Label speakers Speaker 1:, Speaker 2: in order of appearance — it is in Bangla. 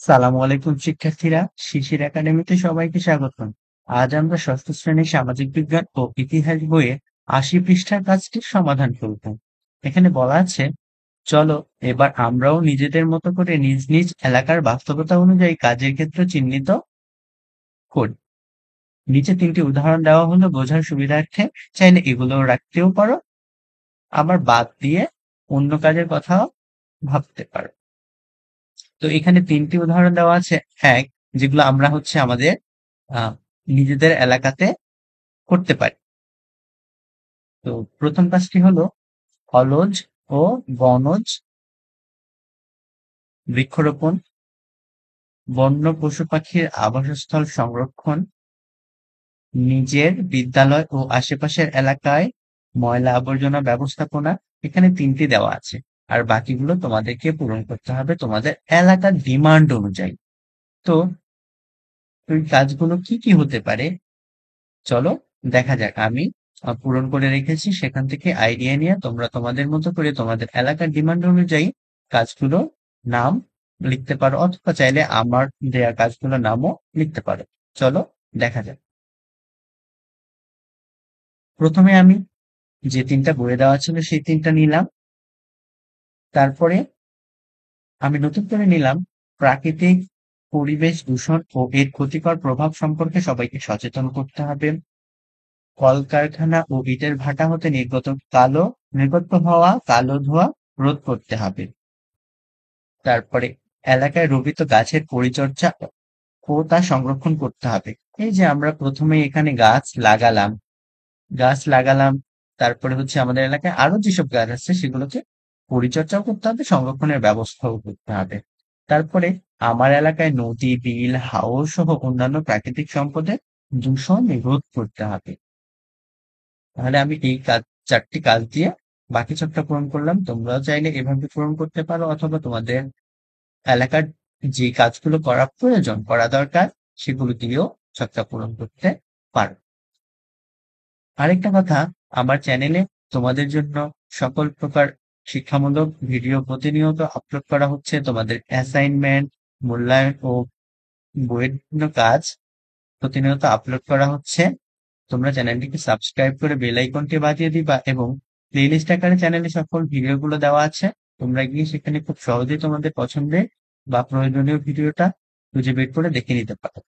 Speaker 1: সালামু আলাইকুম শিক্ষার্থীরা, শিশির একাডেমিতে সবাইকে স্বাগতম। আজ আমরা ষষ্ঠ শ্রেণীর সামাজিক বিজ্ঞান ও ইতিহাস বইয়ে ৮০ পৃষ্ঠার কাজটির সমাধান করব। এখানে বলা আছে, চলো এবার আমরাও নিজেদের মতো করে নিজ নিজ এলাকার বাস্তবতা অনুযায়ী কাজের ক্ষেত্র চিহ্নিত করি। নিচে ৩টি উদাহরণ দেওয়া হলো বোঝার সুবিধার্থে, চাইলে এগুলো রাখতেও পারো, আবার বাদ দিয়ে অন্য কাজের কথাও ভাবতে পারো। তো এখানে ৩টি উদাহরণ দেওয়া আছে। এক, যেগুলো আমরা আমাদের আহ নিজেদের এলাকাতে করতে পারি। তো প্রথম কাজটি হলো অলজ ও বনজ বৃক্ষরোপণ, বন্য পশু পাখির আবাসস্থল সংরক্ষণ, নিজের বিদ্যালয় ও আশেপাশের এলাকায় ময়লা আবর্জনা ব্যবস্থাপনা। এখানে ৩টি দেওয়া আছে, আর বাকিগুলো তোমাদেরকে পূরণ করতে হবে তোমাদের এলাকার ডিমান্ড অনুযায়ী। তো ওই কাজগুলো কি কি হতে পারে, চলো দেখা যাক। আমি পূরণ করে রেখেছি, সেখান থেকে আইডিয়া নিয়ে তোমরা তোমাদের মতো করে তোমাদের এলাকার ডিমান্ড অনুযায়ী কাজগুলো নাম লিখতে পারো, অথবা চাইলে আমার দেয়া কাজগুলোর নামও লিখতে পারো। চলো দেখা যাক। প্রথমে আমি যে ৩টা বইয়ে দেওয়া ছিল সেই ৩টা নিলাম। তারপরে আমি নতুন করে নিলাম প্রাকৃতিক পরিবেশ দূষণ ও এর ক্ষতিকর প্রভাব সম্পর্কে সবাইকে সচেতন করতে হবে। কলকারখানা ও ইটের ভাটা হতে নির্গত হওয়া কালো ধোঁয়া রোধ করতে হবে। তারপরে এলাকায় রোপিত গাছের পরিচর্যা ও তা সংরক্ষণ করতে হবে। এই যে আমরা প্রথমে এখানে গাছ লাগালাম, তারপরে আমাদের এলাকায় আরো যেসব গাছ আছে সেগুলোকে পরিচর্যাও করতে হবে, সংরক্ষণের ব্যবস্থাও করতে হবে। তারপরে আমার এলাকায় নদী, বিল, হাওর সহ অন্যান্য প্রাকৃতিক সম্পদের দূষণ রোধ করতে হবে। তাহলে আমি এই ৪টি কাজ দিয়ে বাকি ছকটা পূরণ করলাম। তোমরাও চাইলে এভাবে পূরণ করতে পারো, অথবা তোমাদের এলাকার যে কাজগুলো করা দরকার সেগুলো দিয়েও ছকটা পূরণ করতে পারো। আরেকটা কথা, আমার চ্যানেলে তোমাদের জন্য সকল প্রকার শিক্ষামূলক ভিডিও প্রতিনিয়ত আপলোড করা হচ্ছে। তোমাদের অ্যাসাইনমেন্ট, মূল্যায়ন ও বইয়ের বিভিন্ন কাজ প্রতিনিয়ত আপলোড করা হচ্ছে। তোমরা চ্যানেলটিকে সাবস্ক্রাইব করে বেল আইকনটি বাজিয়ে দিবা, এবং প্লেলিস্ট আকারে চ্যানেলে সকল ভিডিওগুলো দেওয়া আছে। তোমরা গিয়ে সেখানে খুব সহজেই তোমাদের পছন্দের বা প্রয়োজনীয় ভিডিওটা খুঁজে বের করে দেখে নিতে পারো।